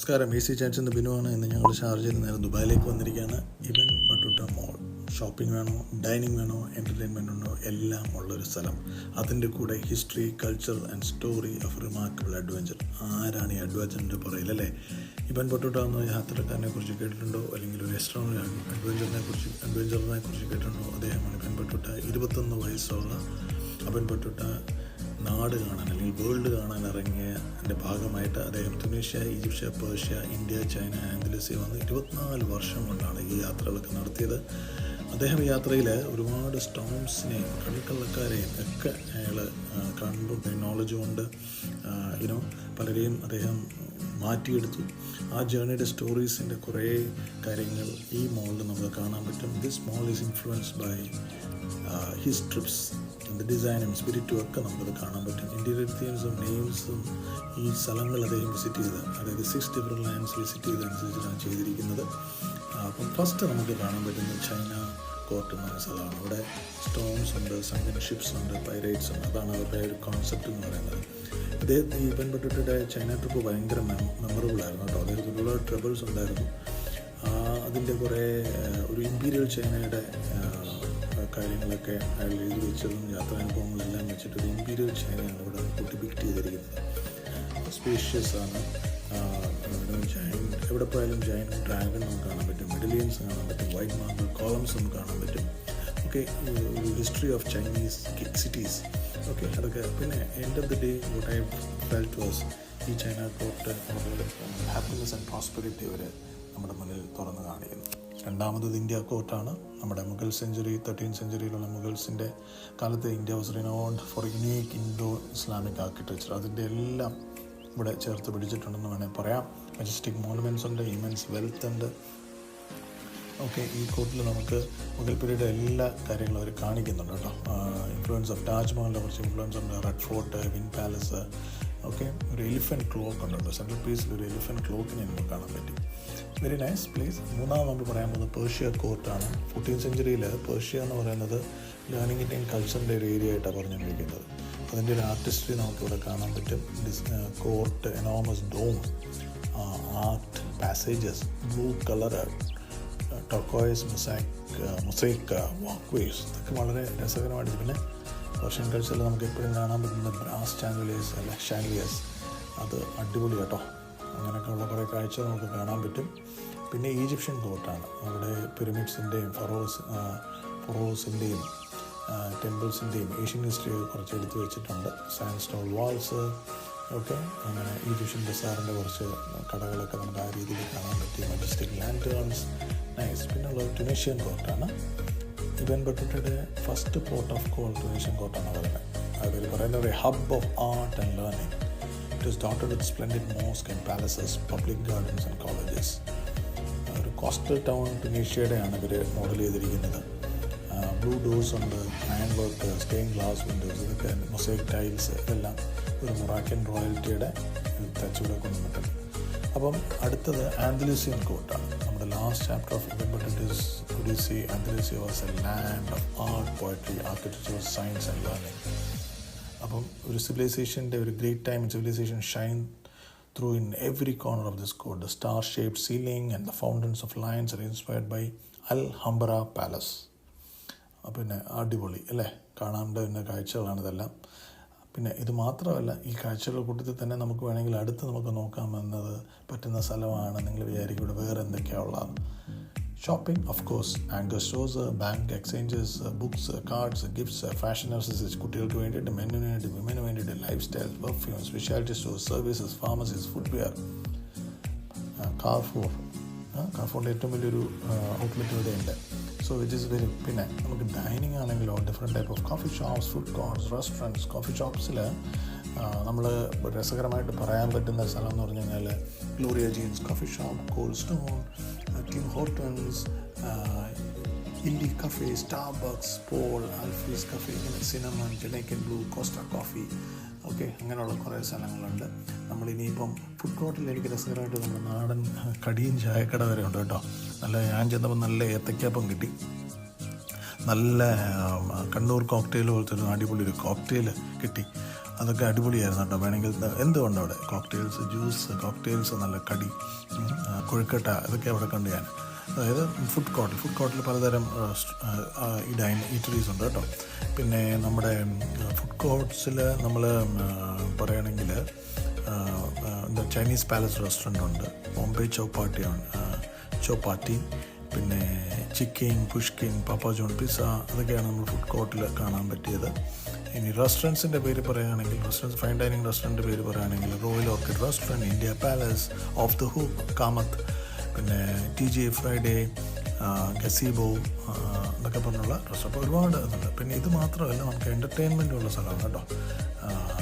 നമസ്കാരം, AC ചാറ്റ്സിൻ്റെ ബിനുവാണ്. ഇന്ന് ഞങ്ങൾ ഷാർജയിൽ നേരെ ദുബായിലേക്ക് വന്നിരിക്കുകയാണ്. ഇബൻ ബട്ടുട്ട മോൾ. ഷോപ്പിംഗ് വേണോ, ഡൈനിങ് വേണോ, എൻ്റർടൈൻമെൻറ്റ് ഉണ്ടോ, എല്ലാം ഉള്ളൊരു സ്ഥലം. അതിൻ്റെ കൂടെ history, culture and story of remarkable adventure. ആരാണ് ഈ അഡ്വഞ്ചറിൻ്റെ പുറയിലല്ലേ? ഇബൻ ബട്ടുട്ട എന്ന യാത്രക്കാരനെ കുറിച്ച് കേട്ടിട്ടുണ്ടോ? അല്ലെങ്കിൽ ഒരു എക്സ്ട്രോണറി അഡ്വഞ്ചറിനെ കുറിച്ച് കേട്ടിട്ടുണ്ടോ? അദ്ദേഹമാണ് ഇബൻ ബട്ടുട്ട. 21 വയസ്സുള്ള ഇബൻ ബട്ടുട്ട നാട് കാണാൻ അല്ലെങ്കിൽ വേൾഡ് കാണാൻ ഇറങ്ങിയതിൻ്റെ ഭാഗമായിട്ട് അദ്ദേഹം തുനീഷ്യ, ഈജിപ്ഷ്യ, പേർഷ്യ, ഇന്ത്യ, ചൈന, ആൻഡലൂസിയ വന്ന് 24 വർഷം കൊണ്ടാണ് ഈ യാത്രകളൊക്കെ നടത്തിയത്. അദ്ദേഹം ഈ യാത്രയിൽ ഒരുപാട് സ്റ്റോംസിനെയും കടൽക്കള്ളക്കാരെയും ഒക്കെ അയാൾ കണ്ടു. നോളജ് കൊണ്ട് പലരെയും അദ്ദേഹം മാറ്റിയെടുത്തു. ആ ജേർണിയുടെ സ്റ്റോറീസിൻ്റെ കുറേ കാര്യങ്ങൾ ഈ മോളിൽ നമുക്ക് കാണാൻ പറ്റും. This mall is influenced by his trips. അതിൻ്റെ ഡിസൈനും സ്പിരിറ്റും ഒക്കെ നമുക്കത് കാണാൻ പറ്റും. ഇൻറ്റീരിയർ തീംസും നെയിംസും ഈ സ്ഥലങ്ങൾ അദ്ദേഹം വിസിറ്റ് ചെയ്ത്, അതായത് 6 ഡിഫറെൻറ്റ് ലാൻഡ്സ് വിസിറ്റ് ചെയ്തനുസരിച്ചിട്ടാണ് ചെയ്തിരിക്കുന്നത്. അപ്പം ഫസ്റ്റ് നമുക്ക് കാണാൻ പറ്റുന്നത് ചൈന കോർട്ട് എന്ന സ്ഥലമാണ്. അവിടെ സ്റ്റോംസ് ഉണ്ട്, സങ്കൻ ഷിപ്സ് ഉണ്ട്, പൈറേറ്റ്സ് ഉണ്ട്. അതാണ് അവരുടെ ഒരു കോൺസെപ്റ്റ് എന്ന് പറയുന്നത്. അദ്ദേഹം ഈ ഇബൻ ബട്ടുട്ടയുടെ ചൈന ട്രിപ്പ് ഭയങ്കര മെമ്മറബിൾ ആയിരുന്നു കേട്ടോ. അദ്ദേഹത്തിന് ഒരുപാട് ട്രബിൾസ് ഉണ്ടായിരുന്നു. അതിൻ്റെ കുറേ ഒരു ഇമ്പീരിയൽ ചൈനയുടെ കാര്യങ്ങളൊക്കെ അയാൾ എഴുതി വെച്ചതും യാത്രാനുഭവങ്ങളെല്ലാം വെച്ചിട്ട് ഒരു ഇമ്പീരിയൽ ചൈനയാണ് ഇവിടെ ഡിപിക്റ്റ് ചെയ്തിരിക്കുന്നത്. സ്പേഷ്യസ് ആണ്. എവിടെ പോയാലും ജൈൻ ഡ്രാഗൺ നമുക്ക് കാണാൻ പറ്റും, മെഡലിയൻസ് കാണാൻ പറ്റും, വൈറ്റ് മാർബിൾ കോളംസ് നമുക്ക് കാണാൻ പറ്റും. ഓക്കെ, ഒരു history of Chinese cities. Okay, അതൊക്കെ. പിന്നെ end of the day what I felt was ഈ China court happiness and prosperity അവർ നമ്മുടെ മുന്നിൽ തുറന്ന് കാണിക്കുന്നു. രണ്ടാമത് ഇന്ത്യ കോർട്ടാണ്. നമ്മുടെ മുഗൾ സെഞ്ചുറി, 13th സെഞ്ചുറിയിലുള്ള മുഗൾസിൻ്റെ കാലത്ത് India was renowned for unique Indo Islamic architecture. അതിൻ്റെ എല്ലാം ഇവിടെ ചേർത്ത് പിടിച്ചിട്ടുണ്ടെന്ന് വേണേൽ പറയാം. മജസ്റ്റിക് മോണുമെൻറ്റ്സ് ഉണ്ട്, ഇമെൻസ് വെൽത്ത് ഉണ്ട്. ഓക്കെ, ഈ കോർട്ടിൽ നമുക്ക് മുഗൾ പീരീഡ് എല്ലാ കാര്യങ്ങളും അവർ കാണിക്കുന്നുണ്ട് കേട്ടോ. ഇൻഫ്ലുവൻസ് ഓഫ് താജ്മഹലിൻ്റെ കുറച്ച് ഇൻഫ്ലുവൻസ് ഉണ്ട്, red fort, win palace. Okay, ഒരു എലിഫൻറ്റ് ക്ലോക്ക് ഉണ്ട്. സെൻട്രൽ പീസിൽ ഒരു എലിഫൻറ്റ് ക്ലോക്കിനെ നമുക്ക് കാണാൻ പറ്റി. Very nice place. മൂന്നാമത് നമുക്ക് പറയാൻ പോകുന്നത് പേർഷ്യ കോർട്ടാണ്. 14th സെഞ്ചുറിയിൽ പേർഷ്യ എന്ന് പറയുന്നത് ലേണിങ്ങിൻ്റെയും കൾച്ചറിൻ്റെ ഒരു ഏരിയ ആയിട്ടാണ് പറഞ്ഞുകൊണ്ടിരിക്കുന്നത്. അതിൻ്റെ ഒരു ആർട്ടിസ്ട്രി നമുക്കിവിടെ കാണാൻ പറ്റും. Court, enormous dome, art passages, blue colour, turquoise, mosaic walkways, ഇതൊക്കെ വളരെ രസകരമായിട്ട്. പിന്നെ പേർഷ്യൻ കൾച്ചറിൽ നമുക്ക് എപ്പോഴും കാണാൻ പറ്റുന്ന ബ്രാസ് ഷാൻലിയേഴ്സ്, അത് അടിപൊളി കേട്ടോ. അങ്ങനെയൊക്കെയുള്ള കുറേ കാഴ്ച നമുക്ക് കാണാൻ പറ്റും. പിന്നെ ഈജിപ്ഷ്യൻ കോർട്ടാണ്. അവിടെ പിരമിഡ്സിൻ്റെയും ഫറോസിൻ്റെയും ടെമ്പിൾസിൻ്റെയും ഏഷ്യൻ ഹിസ്റ്ററി കുറച്ച് എടുത്ത് വെച്ചിട്ടുണ്ട്. Sandstone walls. ഓക്കെ, അങ്ങനെ ഈജിപ്ഷ്യൻ ബസാറിൻ്റെ കുറച്ച് കടകളൊക്കെ നമുക്ക് ആ രീതിയിൽ കാണാൻ പറ്റി. Majestic lanterns, nice. പിന്നെയുള്ള ടുണീഷ്യൻ കോർട്ടാണ്. ഇബൻ ബട്ടുട്ടയുടെ first port of call Tunisian കോർട്ടാണ് പറയുന്നത്. അതിൽ പറയുന്ന ഒരു hub of art and learning. It is dotted with splendid mosques and palaces, public gardens and colleges. ഒരു കോസ്റ്റൽ ടൗൺ ടുണീഷ്യയുടെയാണ് ഇവർ മോഡൽ ചെയ്തിരിക്കുന്നത്. ബ്ലൂ ഡോർസ് ഉണ്ട്, iron work, stain glass windows, ഇതൊക്കെ മൊസൈക്ക് ടൈൽസ്, ഇതെല്ലാം ഒരു മൊറാക്കൻ റോയൽറ്റിയുടെ ടച്ചിലൂടെ കൊണ്ടുവന്നിട്ടുണ്ട്. അപ്പം അടുത്തത് ആൻഡലൂസിയൻ കോർട്ടാണ്. നമ്മുടെ last chapter of Ibn Battuta's odyssey. Andalusia was a land of art, poetry, architecture, science and learning. അപ്പം ഒരു സിവിലൈസേഷൻ്റെ ഒരു great time civilization shine through in every corner of this court. The star shaped ceiling and the fountains of lions are inspired by Alhambra palace. പിന്നെ അടിപൊളി അല്ലേ, കാണാണ്ട പിന്നെ കാഴ്ചകളാണ് ഇതെല്ലാം. പിന്നെ ഇത് മാത്രമല്ല, ഈ കാഴ്ചകളുടെ കൂട്ടത്തിൽ തന്നെ നമുക്ക് വേണമെങ്കിൽ അടുത്ത് നമുക്ക് നോക്കാമെന്നത് പറ്റുന്ന സ്ഥലമാണ്. നിങ്ങൾ വിചാരിക്കും ഇവിടെ വേറെ എന്തൊക്കെയാണ് ഉള്ളത്. Shopping, of course, anchor stores, bank exchanges, books, cards, gifts, fashion accessories, കുട്ടികൾക്ക് വേണ്ടിയിട്ട്, മെന്നിന് വേണ്ടി, വിമന് വേണ്ടിയിട്ട്, lifestyle, perfume, specialty stores, services, pharmacies, footwear, കാർഫോറിൻ്റെ ഏറ്റവും വലിയൊരു ഔട്ട്ലെറ്റ് ഇവിടെ ഉണ്ട്. So it is very. പിന്നെ നമുക്ക് ഡൈനിങ് ആണെങ്കിലോ different type of coffee shops, food courts, restaurants. Coffee ഷോപ്സിൽ നമ്മൾ രസകരമായിട്ട് പറയാൻ പറ്റുന്ന സ്ഥലം എന്ന് പറഞ്ഞു കഴിഞ്ഞാൽ Gloria Jean's coffee shop, Cold Stone, Tim ഹോർട്ടൺസ്, ഇല്ലി cafe, Starbucks, Paul, Alfie's cafe, cinnamon, Jamaican Blue, Costa coffee. Okay, അങ്ങനെയുള്ള കുറേ സ്ഥലങ്ങളുണ്ട്. നമ്മളിനിയിപ്പം ഫുഡ് കോർട്ടിൽ എനിക്ക് രസകരമായിട്ട് നമ്മുടെ നാടൻ കടിയും ചായക്കട വരെ ഉണ്ട് കേട്ടോ. ഞാൻ ചെന്നപ്പോൾ നല്ല ഏത്തയ്ക്കാപ്പം കിട്ടി. നല്ല കണ്ണൂർ കോക്ടെയിൽ പോലത്തെ ഒരു അടിപൊളി ഒരു കോക്ടെയിൽ കിട്ടി. അതൊക്കെ അടിപൊളിയായിരുന്നു കേട്ടോ. വേണമെങ്കിൽ എന്തുകൊണ്ട് അവിടെ കോക്ടെയിൽസ്, ജ്യൂസ്, കോക്ടെയിൽസ്, നല്ല കടി, കൊഴുക്കട്ട, ഇതൊക്കെ അവിടെ കണ്ടു ഞാൻ. അതായത് ഫുഡ് കോർട്ടിൽ പലതരം ഈറ്ററീസ് ഉണ്ട് കേട്ടോ. പിന്നെ നമ്മുടെ ഫുഡ് കോർട്ട്സിൽ നമ്മൾ പറയുകയാണെങ്കിൽ എന്താ ചൈനീസ് പാലസ് റെസ്റ്റോറൻ്റ് ഉണ്ട്, ബോംബെ ചോപ്പാട്ടി, പിന്നെ ചിക്കൻ, പുഷ്കിൻ, പാപ്പ ജോൺ പിസ്സ, അതൊക്കെയാണ് നമ്മൾ ഫുഡ് കോർട്ടിൽ കാണാൻ പറ്റിയത്. ഇനി റെസ്റ്റോറൻറ്റ്സിൻ്റെ പേര് പറയുകയാണെങ്കിൽ, ഫൈൻ ഡൈനിങ് റെസ്റ്റോറൻറ്റ് പേര് പറയുകയാണെങ്കിൽ Royal Orchid restaurant, India Palace, off the Hook, Kamath, പിന്നെ TJ ഫ്രൈഡേ, ഗസീബോ എന്നൊക്കെ പറഞ്ഞുള്ള റെസ്റ്റോറൻറ്റ്. അപ്പോൾ ഒരുപാട് ഇതുണ്ട്. പിന്നെ ഇത് മാത്രമല്ല, നമുക്ക് എൻ്റർടൈൻമെൻറ്റുള്ള സ്ഥലമാണ് കേട്ടോ.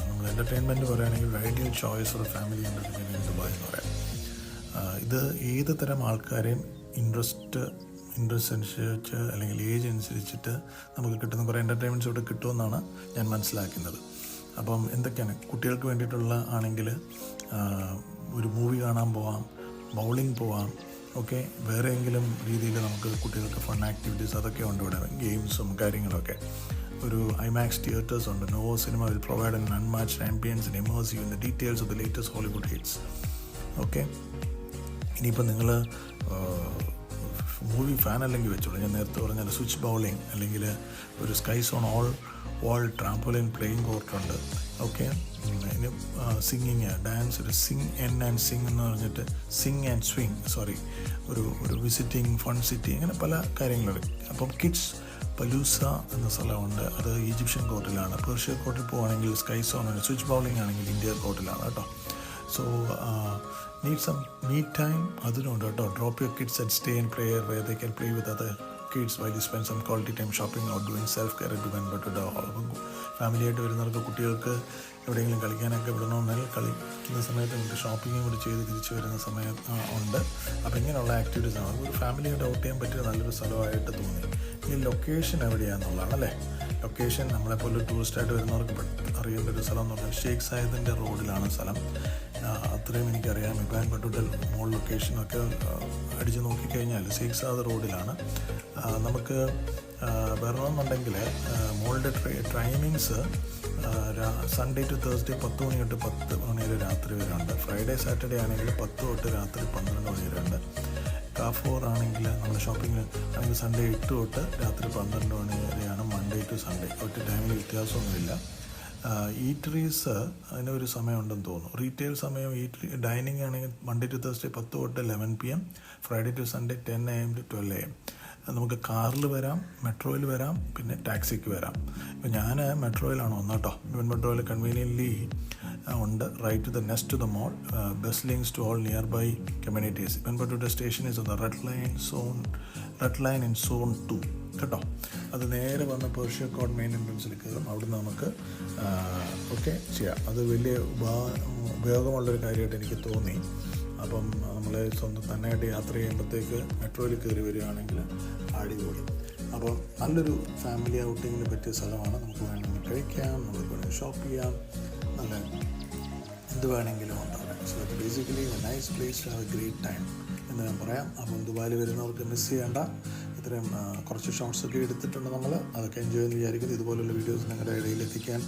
നമ്മൾ എൻ്റർടൈൻമെൻറ്റ് പറയുകയാണെങ്കിൽ ഐഡിയൽ ചോയ്സ് ഒരു ഫാമിലി എൻ്റർടൈൻമെൻറ്റ് ഇൻ ദുബായ് എന്ന് പറയാം. ഇത് ഏത് തരം ആൾക്കാരെയും ഇൻട്രസ്റ്റ് അനുസരിച്ച് അല്ലെങ്കിൽ ഏജ് അനുസരിച്ചിട്ട് നമുക്ക് കിട്ടുന്ന കുറേ എൻ്റർടൈൻമെൻറ്റ്സ് ഇവിടെ കിട്ടുമെന്നാണ് ഞാൻ മനസ്സിലാക്കുന്നത്. അപ്പം എന്തൊക്കെയാണ് കുട്ടികൾക്ക് വേണ്ടിയിട്ടുള്ള ആണെങ്കിൽ ഒരു മൂവി കാണാൻ പോവാം, ബൗളിംഗ് പോവാം, ഓക്കെ. വേറെ എങ്കിലും രീതിയിൽ നമുക്ക് കുട്ടികൾക്ക് ഫൺ ആക്ടിവിറ്റീസ് അതൊക്കെ ഉണ്ട് ഇവിടെ, ഗെയിംസും കാര്യങ്ങളൊക്കെ. ഒരു IMAX തിയേറ്റേഴ്സ് ഉണ്ട്. Novo cinema will provide an unmatched ambience and immerse you in the details of the latest Hollywood hits. Okay. ഇനിയിപ്പോൾ നിങ്ങൾ മൂവി ഫാൻ അല്ലെങ്കിൽ വെച്ചോളൂ. ഞാൻ നേരത്തെ പറഞ്ഞാൽ സ്വിച്ച് ബൗളിംഗ് അല്ലെങ്കിൽ ഒരു സ്കൈ സോൺ ഓൾ വാൾ ട്രാംപോലൈൻ പ്ലേയിങ് കോർട്ടുണ്ട്. ഓക്കെ. ഇനി സിംഗിങ്, ഡാൻസ്, ഒരു സിംഗ് ആൻഡ് സിംഗ് എന്ന് പറഞ്ഞിട്ട് സിംഗ് ആൻഡ് സ്വിങ്, ഒരു വിസിറ്റിംഗ്, ഫൺ സിറ്റി, അങ്ങനെ പല കാര്യങ്ങളുണ്ട്. അപ്പം കിഡ്സ് പലൂസ എന്ന സ്ഥലമുണ്ട്. അത് ഈജിപ്ഷ്യൻ കോർട്ടിലാണ്. പേർഷ്യ കോർട്ടിൽ പോവുകയാണെങ്കിൽ സ്കൈ സോൺ, സ്വിച്ച് ബൗളിംഗ് ആണെങ്കിൽ ഇന്ത്യ കോർട്ടിലാണ് കേട്ടോ. So need some me time, അതിനുണ്ട് കേട്ടോ. Drop your kids and stay and play where they can play with other kids while you spend some quality time shopping or doing self-care at Dubai. But ഫാമിലിയായിട്ട് വരുന്നവർക്ക്, കുട്ടികൾക്ക് എവിടെയെങ്കിലും കളിക്കാനൊക്കെ വിടണമെന്നാൽ കളിക്കുന്ന സമയത്ത് നമുക്ക് ഷോപ്പിങ്ങും കൂടി ചെയ്ത് തിരിച്ചു വരുന്ന സമയം ഉണ്ട്. അപ്പോൾ ഇങ്ങനെയുള്ള ആക്ടിവിറ്റീസാണ് ഒരു ഫാമിലിയായിട്ട് ഔട്ട് ചെയ്യാൻ പറ്റിയ നല്ലൊരു സ്ഥലമായിട്ട് തോന്നി. ഇനി ലൊക്കേഷൻ എവിടെയാണെന്നുള്ളതാണ് അല്ലേ. ലൊക്കേഷൻ നമ്മളെപ്പോലെ ടൂറിസ്റ്റായിട്ട് വരുന്നവർക്ക് അറിയേണ്ട ഒരു സ്ഥലം എന്ന് പറഞ്ഞാൽ ഷേഖ് സായിദിൻ്റെ റോഡിലാണ് സ്ഥലം. അത്രയും എനിക്കറിയാം. ഇബ്രാഹിം ബട്ടൂട്ടൽ മോൾ ലൊക്കേഷനൊക്കെ അടിച്ച് നോക്കിക്കഴിഞ്ഞാൽ ഷേഖ് സായിദ് റോഡിലാണ്. നമുക്ക് വരണമെന്നുണ്ടെങ്കിൽ മോളുടെ ടൈമിങ്സ് സൺഡേ ടു തേഴ്സ്ഡേ 10 മണി തൊട്ട് 10 മണി വരെ രാത്രി വരെ ഉണ്ട്. ഫ്രൈഡേ സാറ്റർഡേ ആണെങ്കിൽ 10 തൊട്ട് രാത്രി 12 മണി വരെ ഉണ്ട്. കാഫോർ ആണെങ്കിൽ നമ്മൾ ഷോപ്പിംഗ് ആണെങ്കിൽ സൺഡേ 8 തൊട്ട് രാത്രി 12 മണി വരെയാണ്. മൺഡേ ടു സൺഡേ ഒറ്റ ടൈമിൽ വ്യത്യാസമൊന്നുമില്ല. ഈറ്ററീസ് അതിനൊരു സമയമുണ്ടെന്ന് തോന്നുന്നു. റീറ്റെയിൽ സമയം ഡൈനിങ് ആണെങ്കിൽ മൺഡേ ടു തേഴ്സ്ഡേ 10 തൊട്ട് 11 PM, Friday to Sunday 10 AM to 12 AM. നമുക്ക് കാറിൽ വരാം, മെട്രോയിൽ വരാം, പിന്നെ ടാക്സിക്ക് വരാം. ഇപ്പോൾ ഞാൻ മെട്രോയിലാണ് വന്നത് കേട്ടോ. ഇവൻ മെട്രോയിൽ കൺവീനിയൻ്റ്ലി ഉണ്ട്. Right to the next to the mall, bus links to all nearby communities. Ibn Battuta station is on the red line in zone 2 കേട്ടോ. അത് നേരെ വന്ന് പേർഷ്യ കോർട്ട് മെയിൻ എൻട്രൻസിൽ കയറും. അവിടുന്ന് നമുക്ക് ഓക്കെ ചെയ്യാം. അത് വലിയ ഉപയോഗമുള്ളൊരു കാര്യമായിട്ട് എനിക്ക് തോന്നി. അപ്പം നമ്മൾ സ്വന്തം തന്നെയായിട്ട് യാത്ര ചെയ്യുമ്പോഴത്തേക്ക് മെട്രോയിൽ കയറി വരികയാണെങ്കിൽ അടിപൊളി. അപ്പോൾ നല്ലൊരു ഫാമിലി ഔട്ടിങ്ങിന് പറ്റിയ സ്ഥലമാണ്. നമുക്ക് വേണമെങ്കിൽ കഴിക്കാം, നമുക്ക് വേണമെങ്കിൽ ഷോപ്പ് ചെയ്യാം, നല്ല എന്ത് വേണമെങ്കിലും ഉണ്ടാവും. So it basically a nice place to have a great time എന്ന് ഞാൻ പറയാം. അപ്പം ദുബായിൽ വരുന്നവർക്ക് മിസ് ചെയ്യേണ്ട ഇത്രയും കുറച്ച് ഷോർട്സൊക്കെ എടുത്തിട്ടുണ്ട് നമ്മൾ. അതൊക്കെ എൻജോയ് എന്ന് വിചാരിക്കുന്നു. ഇതുപോലുള്ള വീഡിയോസ് നിങ്ങളുടെ ഇടയിൽ എത്തിക്കാൻ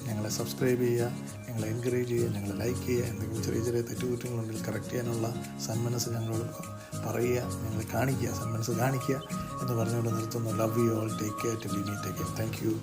ഞങ്ങളെ സബ്സ്ക്രൈബ് ചെയ്യുക, ഞങ്ങളെ എൻകറേജ് ചെയ്യുക, ഞങ്ങളെ ലൈക്ക് ചെയ്യുക. എന്തെങ്കിലും ചെറിയ ചെറിയ തെറ്റുകുറ്റങ്ങളുണ്ടെങ്കിൽ കറക്റ്റ് ചെയ്യാനുള്ള സന്മനസ് ഞങ്ങളോട് പറയുക, ഞങ്ങളെ കാണിക്കുക, സന്മനസ് കാണിക്കുക എന്ന് പറഞ്ഞുകൊണ്ട് നിർത്തുന്നു. Love you all. Take care till we meet again. Thank U.